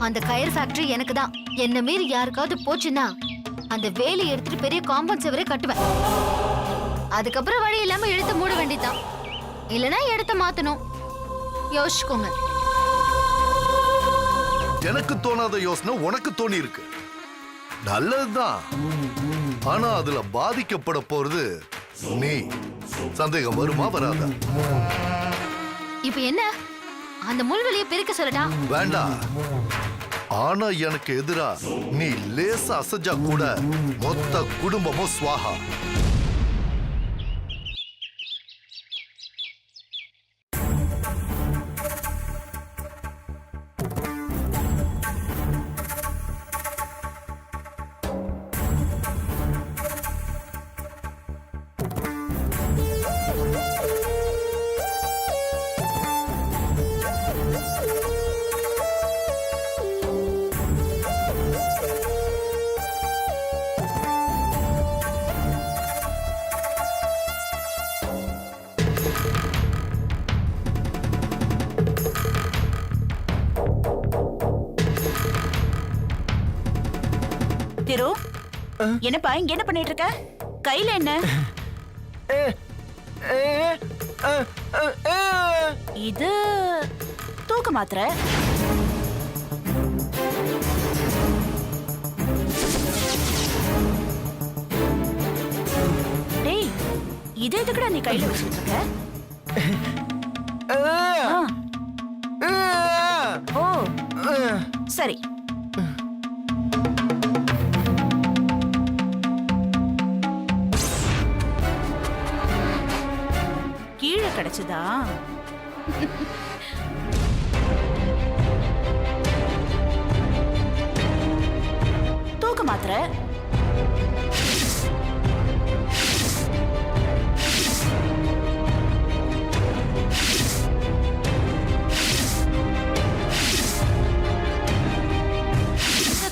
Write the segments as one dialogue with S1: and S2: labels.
S1: அந்த coir factory எனக்கு தான். என்ன மீறி யாருக்காவது போச்சுன்னா அந்த வேலி எடுத்துட்டு பெரிய காம்பவுண்ட் சுவரே கட்டுவேன். அதுக்கப்புறம் வழி இல்லாம இழுத்து மூட வேண்டியதான். இல்லனா இடத்த மாத்தணும். யோசிச்சுக்கோங்க.
S2: எனக்கு தோணாத யோசனை உனக்கு தோணி இருக்கு. நல்லதுதான். ஆனா அதுல பாதிக்கப்பட போறது நீ. சந்தேகம் வருமா வராதா?
S1: இப்ப என்ன? அந்த முள்வெளியை பிரிக்க சொல்லட்டா?
S2: வேண்டாம். ஆனா எனக்கு எதிரா நீ லேசா அசைஞ்சா கூட மொத்த குடும்பமும் ஸ்வாஹா.
S3: திரு, என்னப்பா இங்க என்ன பண்ணிட்டு இருக்க? கையில என்ன? இது தூக்க மாத்திரை. டேய், இது எதுக்குடா நீ கையில வச்சுட்டு இருக்க? ஓ சரி. கீழே கிடைச்சதா? தூக்க மாத்திரை.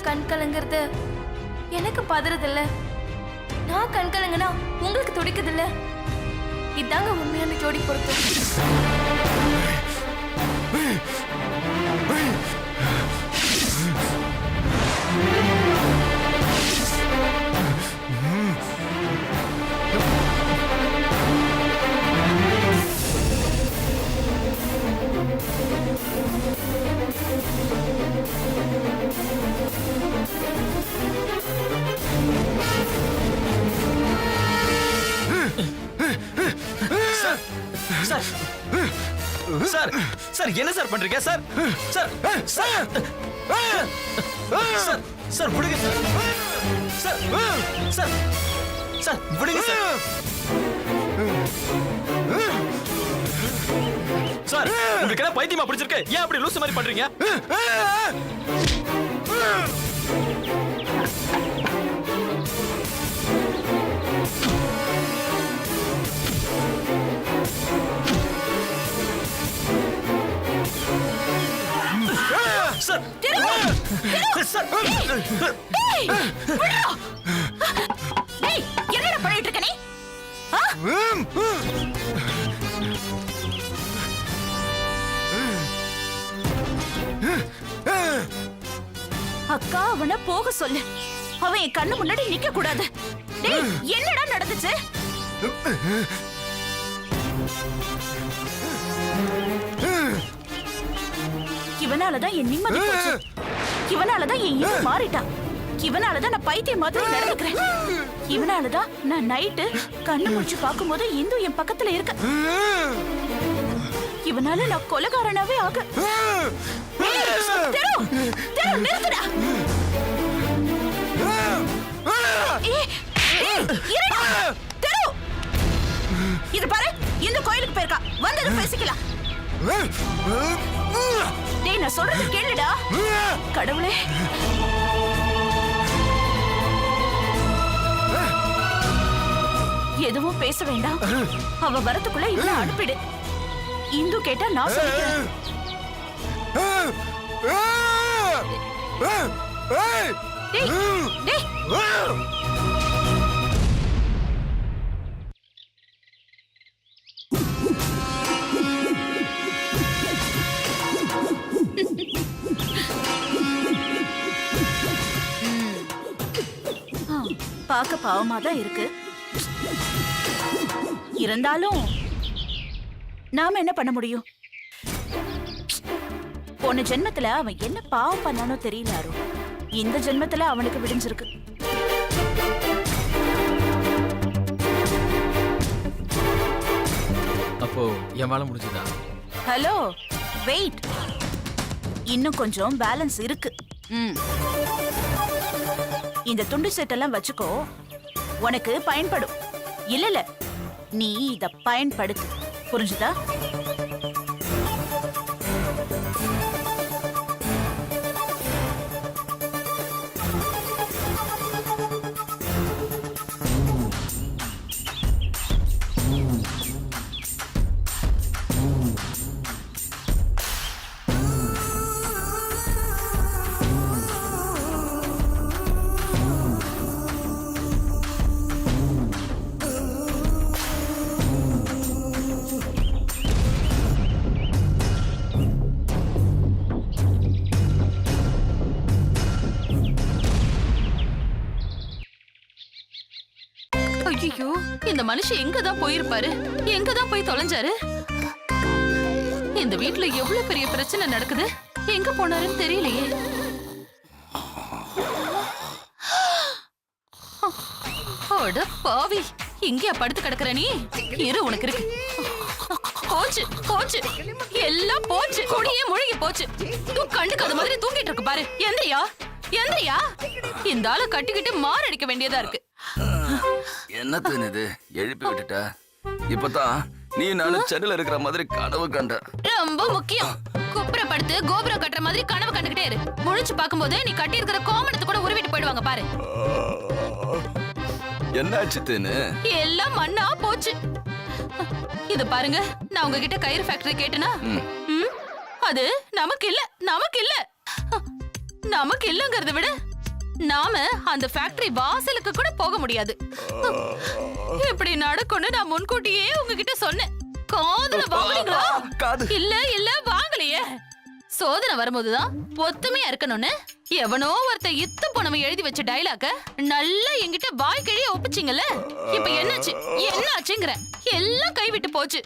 S4: கண் கலங்கிறது எனக்கு பதறதில்ல. நான் கண் கலங்கினா உங்களுக்கு துடிக்குதில்ல. இதாங்க உண்மையான ஜோடி பொருத்தம்.
S5: சார் சார் சார் என்ன சார் பண்றீங்க sir? Sir sir sir sir விடுங்க சார். சார் சார் சார் விடுங்க சார். சார் உங்களுக்கு என்ன பைத்தியமா பிடிச்சிருக்கு? ஏன் அப்படி லூசு மாதிரி பண்றீங்க? சார் சார்
S3: என்னடா பண்ணிட்டு இருக்க நீ? அக்கா அவனை போக சொல்லு. அவன் என் கண்ணு முன்னாடி நிக்க கூடாது. டேய், என்னடா நடந்துச்சு? இவனாலதான் என் நிம்மதி போச்சு. இவனாலதான் என் இனம் மாறிட்டான். இவனாலதான் நான் பைத்தியம் மாதிரி நடந்துக்கிறேன். இவனாலதான் நான் நைட்டு கண்ணு முடிச்சு பார்க்கும்போது இந்து என் பக்கத்துல இருக்க. இவனால நான் கொலைகாரனாவே ஆக. நிறுத்துடா. இது பாரு, இந்த கோயிலுக்கு போயிருக்கா. வந்தது பேசிக்கலாம். டேய், நான் சொல்றது கேளுடா. கடவுளே, எதுவும் பேச வேண்டாம். அவ வரத்துக்குள்ள இவனை அனுப்பிடு. இந்து கேட்டா நான் சொல்லிக்கிறேன். டேய், டேய். பார்க்க பாவமா தான் இருக்கு. இருந்தாலும் நாம என்ன பண்ண முடியும்? போன ஜென்மத்துல அவன் என்ன பாவம் பண்ணானோ தெரியல அருண். இந்த ஜென்மத்துல அவனுக்கு விடிஞ்சிருக்கு.
S5: அப்போ என் வேலை முடிஞ்சுதா?
S3: Hello, wait. இன்னும் கொஞ்சம் பேலன்ஸ் இருக்கு. இந்த துண்டு செட்டெல்லாம் வச்சுக்கோ, உனக்கு பயன்படும். இல்ல நீ இத பயன்படுத்து. புரிஞ்சுதா?
S6: ஐயோ, இந்த மனுஷன் எங்க தான் போயிருப்பாரு? எங்க தான் போய் தொலைஞ்சாரு? இந்த வீட்ல எவ்வளவு பெரிய பிரச்சனை நடக்குது, எங்க போனாருன்னு தெரியலையே. அட பாவி, இங்கேயா படுத்து கிடக்குற நீ? இரு, உனக்கு இருக்கு. போச்சு போச்சு, எல்லாம் போச்சு. கொடியே முழுகி போச்சு. கண்டுக்காத மாதிரி தூங்கிட்டு இருக்கு பாரு. எந்திரியா எந்திரியா. இந்த ஆளை கட்டிக்கிட்டு மாரடிக்க வேண்டியதா இருக்கு.
S7: என்னத்துன்னு இது எழுப்பி விட்டுட்ட? இப்பதான் நீ நானும் சென்னையில இருக்கிற மாதிரி கனவு கண்ட.
S6: ரொம்ப முக்கியம். குப்புற படுத்து கோபுரம் கட்டுற மாதிரி கனவு கண்டுகிட்டே இரு. முழிச்சு பாக்கும்போது நீ கட்டி இருக்கிற கோமணத்தை கூட உருவிட்டு போயிடுவாங்க பாரு.
S7: என்னாச்சு தேனு?
S6: எல்லாம் மண்ணா போச்சு. இது பாருங்க, நான் உங்ககிட்ட கயிறு ஃபேக்டரி கேட்டனா, அது நமக்கு இல்ல நமக்கு இல்ல நமக்கு இல்லங்கறத விட நாம அந்த ஃபேக்டரி வாசலுக்கு கூட போக முடியாது. இப்படி நடக்கும்னு நான் முன்கூட்டியே உங்ககிட்ட சொன்னேன். காதுல வாங்குறீங்களா? இல்ல இல்ல வாங்கலையே. சோதனை வரும்போதுதான் ஒத்துமையா இருக்கணும்னு எவனோ ஒருத்த இத்து போனவன் எழுதி வச்ச டைலாக்க நல்லா என்கிட்ட வாய் கிழிய ஒப்பிச்சிங்கல்ல. இப்ப என்னாச்சு என்னாச்சுங்கிற? எல்லாம் கைவிட்டு போச்சு.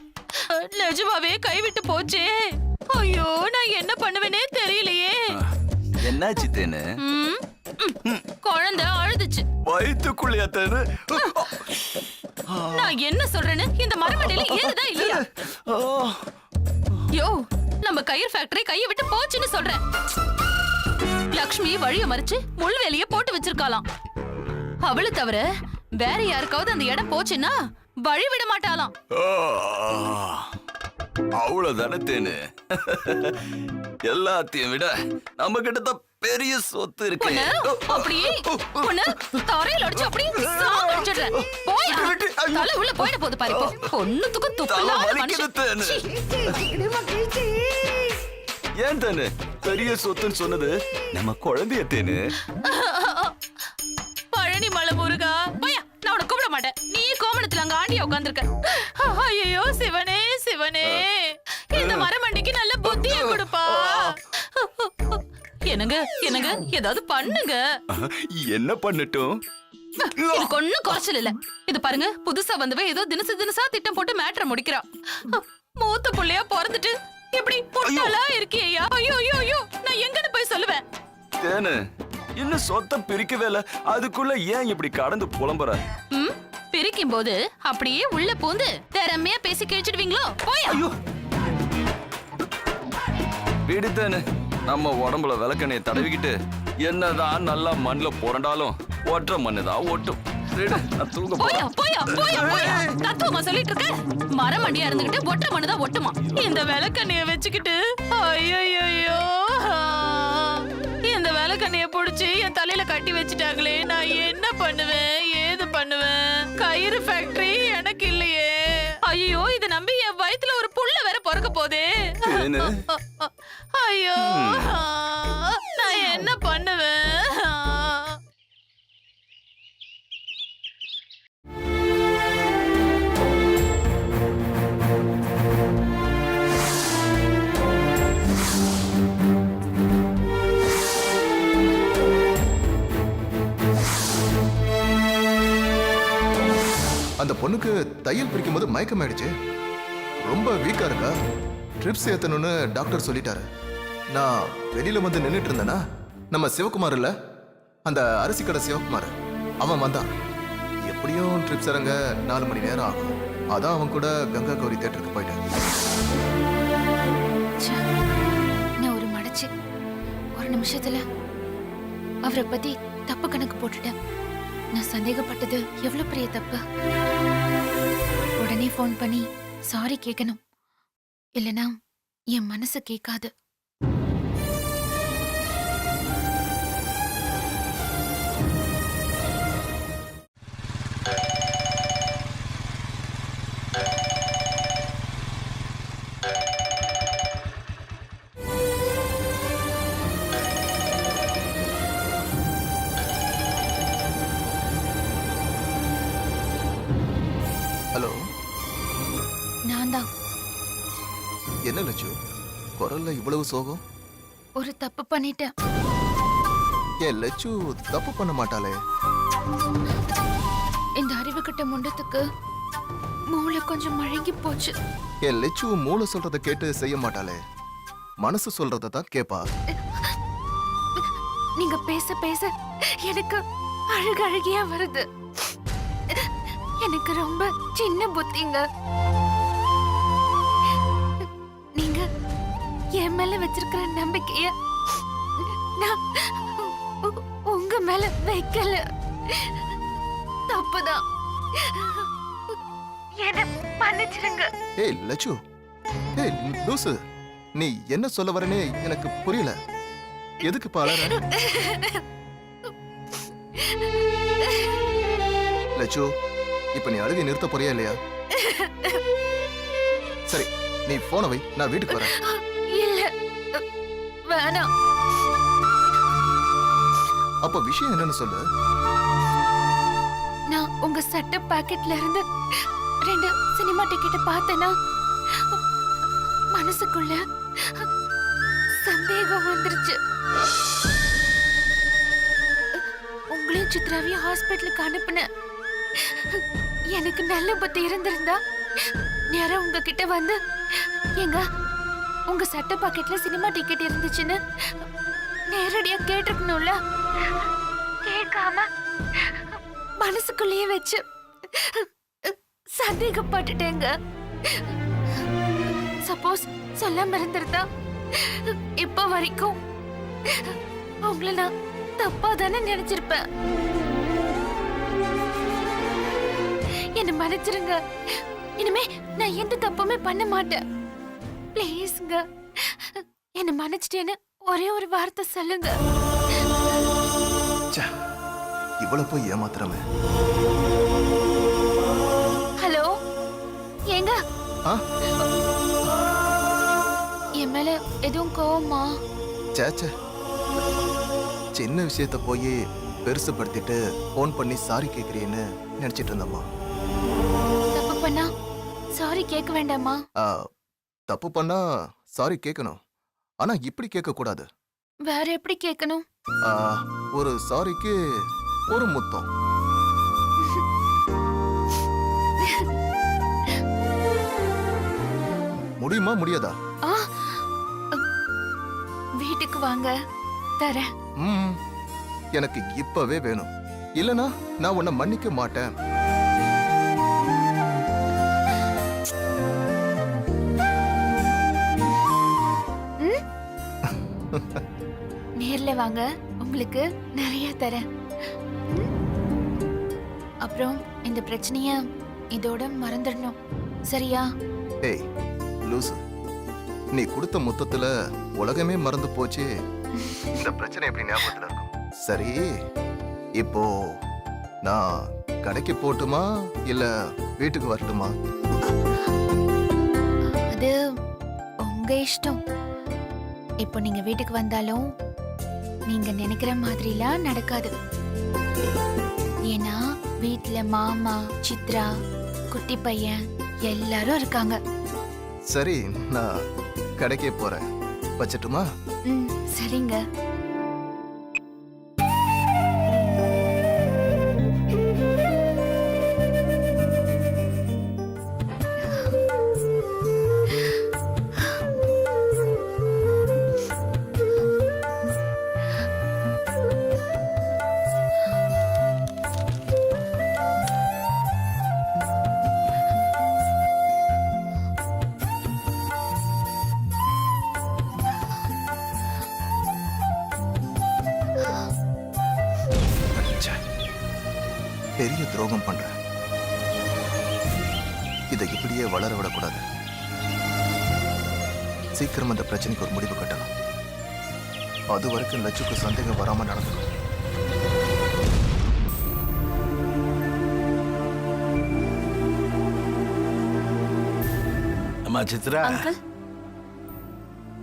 S6: நிஜமாவே கைவிட்டு போச்சே. ஐயோ, நான் என்ன பண்ணுவேனே தெரியலையே.
S7: என்னாச்சு தேனு?
S6: குழந்தை அழுதுச்சு.
S7: வயிற்றுக்குள்ளையா தேனு?
S6: நான் என்ன சொல்றேன்னு இந்த மரமண்டையில ஏறுதா இல்லையா? யோ, நம்ம கயிறு ஃபேக்டரி கையை விட்டு போச்சுன்னு சொல்றேன். லக்ஷ்மி வழிய மறிச்சு முள்வேலிய போட்டு வச்சிருக்காளாம். அவளை தவிர வேற யாருக்காவது அந்த இடம் போச்சுன்னா வழி விட மாட்டாளாம்.
S7: அவ்வளவுதானே தேனு? எல்லாத்தையும் விட நம்ம கிட்டதான் பெரிய சொத்து இருக்கு.
S6: அப்படியே உன்னை தரையில அடிச்சு அப்படியே சாகடிச்சிடுறேன். போயா, தலை உள்ள போயிட போகுது பாரு. ஒண்ணுத்துக்கும் துப்பில்லாத மனுஷன்.
S7: ஏன் தேனு பெரிய சொத்துன்னு சொன்னது? நம்ம குழந்தைய தேனு.
S6: பழனி மலை முருகா, போயா, நான் உன்னை கூப்பிட மாட்டேன். நீ கோமணத்துல அங்க ஆண்டியா உட்கார்ந்திருக்க. ஐயோ சிவனே சிவனே, இந்த மரமண்டிக்கு நல்ல புத்திய கொடுப்பா. என்னங்க என்னங்க, ஏதாவது பண்ணுங்க.
S7: என்ன பண்ணட்டும்?
S6: இதுக்கு ஒண்ணும் குறைச்சல் இல்ல. இது பாருங்க, புதுசா வந்தவ ஏதோ தினசா திட்டம் போட்டு மேட்டரை முடிக்கிறா. மூத்த புள்ளையா பிறந்துட்டு இப்படி பொட்டலா இருக்கியா? ஐயோ ஐயோ ஐயோ, நான் எங்கன்னு போய் சொல்லுவேன்?
S7: தேனு, இன்னும் சொத்தை பிரிக்கவே இல்ல, அதுக்குள்ள ஏன் இப்படி கடந்து புலம்புற?
S6: பிரிக்கும் போது அப்படியே உள்ள பூந்து திறமையா பேசி கிழிச்சிடுவீங்களோ? போயா.
S7: வீடு தேனு, நம்ம உடம்புல விளக்கணைய தடவிக்கிட்டு என்னதான் நல்லா மண்ணுல புரண்டாலும் ஒற்ற மண்ணுதான் ஒட்டும். தூங்க
S6: போயா போயா போயா போயா. தத்துவமா சொல்லிட்டு இருக்க? மரமண்டியா இருந்துகிட்டு ஒற்ற மண்ணுதான் ஒட்டுமா? இந்த விளக்கண்ணைய வச்சுக்கிட்டு ஐயோ, இந்த விளக்கண்ணைய புடிச்சு என் தலையில கட்டி வச்சுட்டாங்களே. நான் என்ன பண்ணுவேன் ஏது பண்ணுவேன்? கயிறு ஃபேக்டரி எனக்கு இல்லையே. ஐயோ, இத நம்பி என் வயித்துல ஒரு புள்ள வேற பிறக்க போதே. ஐயோ, நான் என்ன பண்ணுவேன்?
S8: அந்த பொண்ணுக்கு தையல் பிரிக்கும் போது மயக்கம் ஆயிடுச்சு. ரொம்ப வீக்கா இருக்கா. ட்ரிப்ஸ் ஏத்தணும்னு டாக்டர் சொல்லிட்டாரு. நான் வெளியில வந்து நின்னுட்டு இருந்தேனா, நம்ம சிவகுமார் இல்ல, அந்த அரிசி கடை சிவகுமார், அவன் வந்தான். எப்படியும் ட்ரிப்ஸ் இறங்க 4 மணி நேரம் ஆகும். அதான் அவன் கூட கங்கா கௌரி தேட்டருக்கு போயிட்டேன்.
S4: ச்சே, நான் ஒரு மடச்சு ஒரு நிமிஷத்துல அவரை பத்தி தப்பு கணக்கு போட்டுட்டேன். நான் சந்தேகப்பட்டது எவ்வளவு பெரிய தப்பு. உடனே ஃபோன் பண்ணி சாரி கேட்கணும், இல்லனா என் மனசு கேட்காது.
S8: ஹலோ,
S4: நான் தான்.
S8: என்ன லட்சு, குரல்ல இவ்வளவு சோகம்?
S4: ஒரு தப்பு பண்ணிட்டேன்.
S8: ஏன் லட்சு தப்பு பண்ண மாட்டாளே?
S4: இந்த அறிவுகிட்ட முண்டத்துக்கு மூளை கொஞ்சம் மழங்கி போச்சு.
S8: என் லட்சு மூளை சொல்றத கேட்டு செய்ய மாட்டாளே, மனசு சொல்றத தான் கேப்பா.
S4: நீங்க பேச பேச எனக்கு அழுகியா வருது. எனக்கு ரொம்ப சின்ன புத்திங்க. நீங்க என் மேல வச்சிருக்கிற நம்பிக்கைய நான் உங்க மேல வைக்கல. தப்புதான், என்ன மன்னிச்சிருங்க.
S8: ஏய் லட்சு, ஏய் லூசு, நீ என்ன சொல்ல வரனே எனக்கு புரியல. எதுக்கு பாலற? லட்சு, இப்ப நீ அழுகை நிறுத்த போறியா இல்லையா? சரி, நீ போன வை, நான் வீட்டுக்கு வரேன்.
S4: இல்ல, வேணாம்.
S8: அப்ப விஷயம் என்னன்னு சொல்லு.
S4: நான் உங்க சட்ட பாக்கெட்ல இருந்து 2 சினிமா டிக்கெட் பார்த்தேனா, மனசுக்குள்ள சந்தேகம் வந்துருச்சு. உங்களையும் சித்ராவையும் ஹாஸ்பிட்டலுக்கு அனுப்புன. எனக்கு நல்ல புத்தி இருந்திருந்தா நேரா உங்ககிட்ட வந்து, எங்க உங்க சட்ட பாக்கெட்ல சினிமா டிக்கெட் இருந்துச்சுன்னு நேரடியா கேட்டிருக்கணும்ல. கேட்காம மனசுக்குள்ளேயே வச்சு சந்தேகப்பட்டுட்டேங்க. சப்போஸ் சொல்லாம இருந்திருந்தா இப்ப வரைக்கும் உங்களை நான் தப்பா தானே நினைச்சிருப்பேன். என்ன மன்னிச்சிருங்க. இனிமே நான் எந்த தப்புமே பண்ண மாட்டேன். பிளீஸ்ங்க, என்ன மன்னிச்சிட்டேன்னு ஒரே ஒரு வார்த்தை சொல்லுங்க.
S8: ச்சே, இவ்வளவு போய் ஏமாத்துறமே.
S4: ஹலோ, ஏங்க,
S8: ஆ?
S4: என் மேல எதுவும் கோவமா?
S8: சேச்சே, சின்ன விஷயத்த போய் பெருசுப்படுத்திட்டு போன் பண்ணி சாரி கேக்குறேன்னு நினைச்சிட்டு இருந்தம்மா.
S4: தப்பு பண்ணா சாரி கேட்க வேண்டாமா?
S8: தப்பு பண்ணா சாரி கேட்கணும், ஆனா இப்படி கேட்க கூடாது.
S4: வேற எப்படி கேட்கணும்?
S8: ஒரு சாரிக்கு ஒரு முத்தம். முடியுமா முடியாதா?
S4: வீட்டுக்கு வாங்க, தரேன்.
S8: எனக்கு இப்பவே வேணும், இல்லனா நான் உன்னை மன்னிக்க மாட்டேன்.
S4: நேர்ல வாங்க, உங்களுக்கு நிறைய தரேன். அப்புறம் இந்த பிரச்சனைய இதோட மறந்துடணும், சரியா?
S8: ஏய் லூசு, நீ கொடுத்த முத்தத்துல உலகமே மறந்து போச்சு. இந்த பிரச்சனை எப்படி ஞாபகத்துல இருக்கும்? சரி, இப்போ நான் கடைக்கு போட்டுமா இல்ல வீட்டுக்கு வரட்டுமா?
S4: அது உங்க இஷ்டம். இப்போ நீங்க வீட்டுக்கு வந்தாலும் நீங்க நினைக்கிற மாதிரிலாம் நடக்காது. ஏன்னா வீட்ல மாமா, சித்ரா, குட்டி பையன் எல்லாரும் இருக்காங்க.
S8: சரி, நான் கடைக்கே போறேன், வச்சட்டுமா?
S4: சரிங்க.
S8: பெரிய துரோகம் பண்ற. இதை இப்படியே வளர விடக்கூடாது. சீக்கிரம் அந்த பிரச்சனைக்கு ஒரு முடிவு கட்டணும். அது வரைக்கும் லட்சுக்கு சந்தேகம் வராம நடந்துக்கும்.
S9: அம்மா சித்ரா,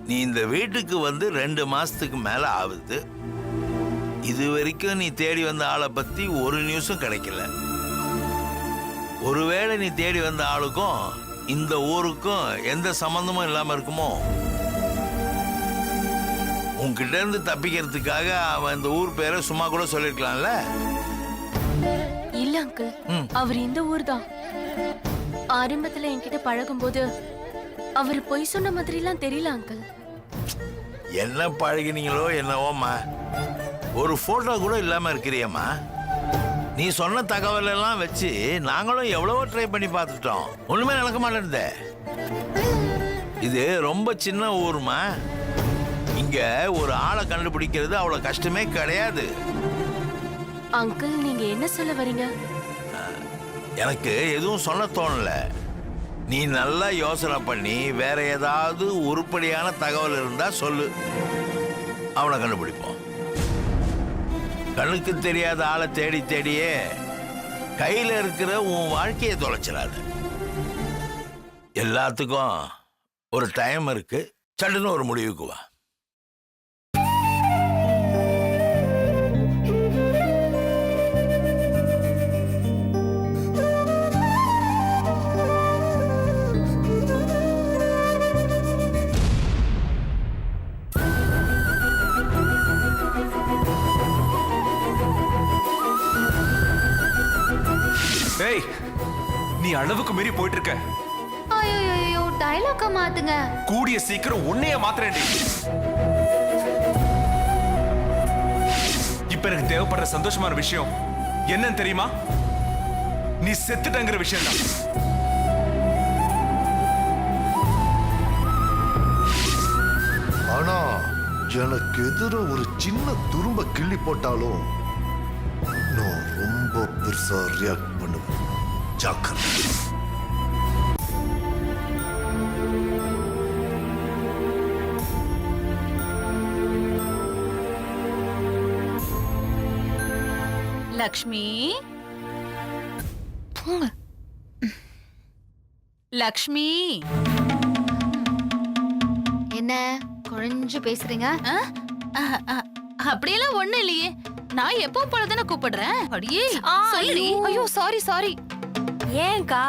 S9: நீ இந்த வீட்டுக்கு வந்து 2 மாசத்துக்கு மேல ஆகுது. இது வரைக்கும் நீ தேடி வந்த ஆளை பத்தி ஒரு நியூஸும் கிடைக்கல. ஒருவேளை நீ தேடி வந்த ஆளுக்கும் இந்த ஊருக்கும் எந்த சம்பந்தமும் இல்லாம இருக்குமோ? உன்கிட்ட இருந்து தப்பிக்கிறதுக்காக அவன் இந்த ஊர் பேரை சும்மா கூட சொல்லிருக்கலாம்ல.
S10: இல்ல அங்கிள், அவர் இந்த ஊர் தான். ஆரம்பத்துல என்கிட்ட பழகும் போது அவர் பொய் சொன்ன மாதிரி எல்லாம் தெரியல அங்கிள்.
S9: என்ன பழகினீங்களோ என்னவோம்மா, ஒரு போட்டோ கூட இல்லாம இருக்கிறியம்மா. நீ சொன்ன தகவல் எல்லாம் வச்சு நாங்களும் எவ்வளவோ ட்ரை பண்ணி பார்த்துட்டோம். ஒண்ணுமே நடக்க மாட்டேங்குதே. இது ரொம்ப சின்ன ஊர்மா. இங்க ஒரு ஆளை கண்டுபிடிக்கிறது அவ்வளவு கஷ்டமே கிடையாது.
S10: அங்கிள், நீங்க என்ன சொல்ல வரீங்க?
S9: எனக்கு எதுவும் சொல்ல தோணல. நீ நல்லா யோசனை பண்ணி வேற ஏதாவது உருப்படியான தகவல் இருந்தா சொல்லு, அவனை கண்டுபிடிப்போம். கண்ணுக்கு தெரியாத ஆளை தேடி தேடியே கையில இருக்கிற உன் வாழ்க்கையை தொலைச்சிடாது. எல்லாத்துக்கும் ஒரு டைம் இருக்கு. சட்டுன்னு ஒரு முடிவுக்கு வா.
S11: ஏய், நீ அளவுக்கு மீறி போயிட்டு இருக்க.
S1: ஐயோ, டயலாக்க மாத்துங்க.
S11: கூடிய சீக்கிரம் உன்னைய மாத்துறேன்டி. இப்ப எனக்கு தேவைப்படுற சந்தோஷமான விஷயம் என்னன்னு தெரியுமா? நீ செத்துட்டங்கிற விஷயம் தான்.
S2: ஆனா எனக்கு எதிர ஒரு சின்ன துரும்ப கிள்ளி போட்டாலும் நான் ரொம்ப பெருசா ரியாக்ட் பண்ணுவேன். ஜாக்கிரதை.
S6: லக்ஷ்மி,
S4: போங்க.
S6: லக்ஷ்மி,
S1: என்ன குழஞ்சு பேசுறீங்க?
S6: அப்படியெல்லாம் ஒண்ணு இல்லையே. நான் எப்போ போலதானே கூப்பிடுறேன். அடியே சொல்லுடி.
S10: ஐயோ, சாரி. ஏன்க்கா,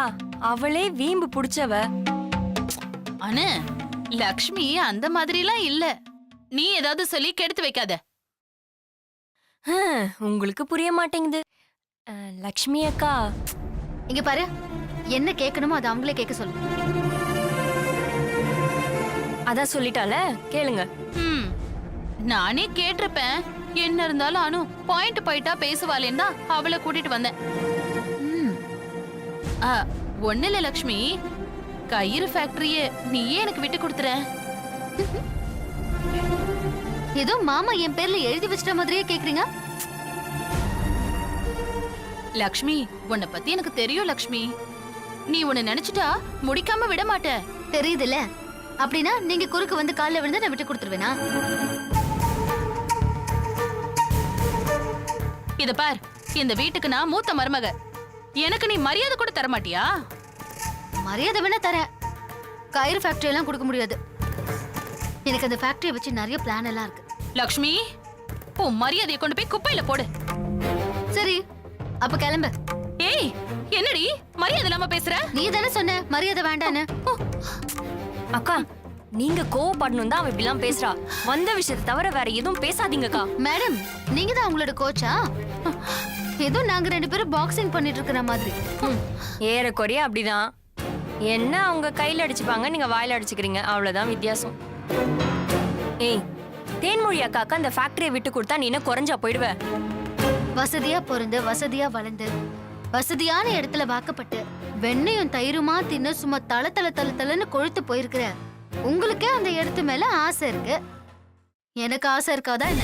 S10: அவளே வீம்பு புடிச்சவ.
S6: அண்ணே, லக்ஷ்மி அந்த மாதிரிலாம் இல்ல. நீ ஏதாவது சொல்லி கெடுத்து வைக்காத.
S10: உங்களுக்கு புரிய மாட்டேங்குது. லக்ஷ்மி அக்கா,
S1: இங்க பாரு, என்ன கேட்கணுமோ அதை அவங்களே கேட்க சொல்லு.
S10: அதான் சொல்லிட்டால, கேளுங்க.
S6: நானே கேட்டிருப்பேன். என்ன இருந்தாலும் அனு பாயிண்டா பேசுவாளேன்னு தான் அவளை கூட்டிட்டு வந்தேன். ஒண்ணு இல்ல லக்ஷ்மி, கயிறு ஃபேக்டரிய நீயே எனக்கு விட்டு கொடுத்துற.
S1: ஏதோ மாமா என் பேர்ல எழுதி வச்சிட்ட மாதிரியே கேக்குறீங்க.
S6: லக்ஷ்மி, உன்னை பத்தி எனக்கு தெரியும் லக்ஷ்மி. நீ உன்னை நினைச்சிட்டா முடிக்காம விட மாட்ட.
S1: தெரியுதுல்ல? அப்படின்னா நீங்க குறுக்கு வந்து கால்ல விழுந்து நான் விட்டு கொடுத்துருவேனா?
S6: இத பார், இந்த வீட்டுக்கு நான் மூத்த மருமக. எனக்கு நீ மரியாதை கூட தர மாட்டியா?
S1: மரியாதை வேணா தரேன். கயிறு ஃபேக்டரி எல்லாம் கொடுக்க முடியாது. எனக்கு அந்த ஃபேக்டரியை வச்சு நிறைய பிளான் எல்லாம் இருக்கு.
S6: லக்ஷ்மி, உன் மரியாதையை கொண்டு போய் குப்பையில போடு.
S1: சரி, அப்ப கிளம்பு.
S6: ஏய், என்னடி மரியாதை இல்லாம பேசுற?
S1: நீ தானே சொன்ன மரியாதை வேண்டான்னு.
S10: அக்கா, நீங்க கோவப்படணும் தான் அவ இப்படிலாம் பேசுறா. வந்த விஷயத்தை தவிர வேற எதுவும் பேசாதீங்கக்கா.
S1: மேடம், நீங்க தான் அவங்களோட கோச்சா? ஏதோ நாங்க 2 பேரும் பாக்ஸிங் பண்ணிட்டு இருக்கிற மாதிரி.
S10: ஏறக்குறைய அப்படிதான். என்ன அவங்க கையில அடிச்சுப்பாங்க, நீங்க வாயில அடிச்சுக்கிறீங்க, அவ்வளவுதான் வித்தியாசம். ஏய், தேன்மொழி அக்காக்கா அந்த ஃபேக்டரியை விட்டு கொடுத்தா நீ என்ன குறைஞ்சா போயிடுவ?
S1: வசதியா பிறந்து வசதியா வளர்ந்து வசதியான இடத்துல வாக்கப்பட்டு வெண்ணையும் தயிருமா தின்னு சும்மா தளன்னு கொழுத்து போயிருக்கிற உங்களுக்கே அந்த இடத்து மேல ஆசை இருக்கு. எனக்கு ஆசை இருக்காதா என்ன?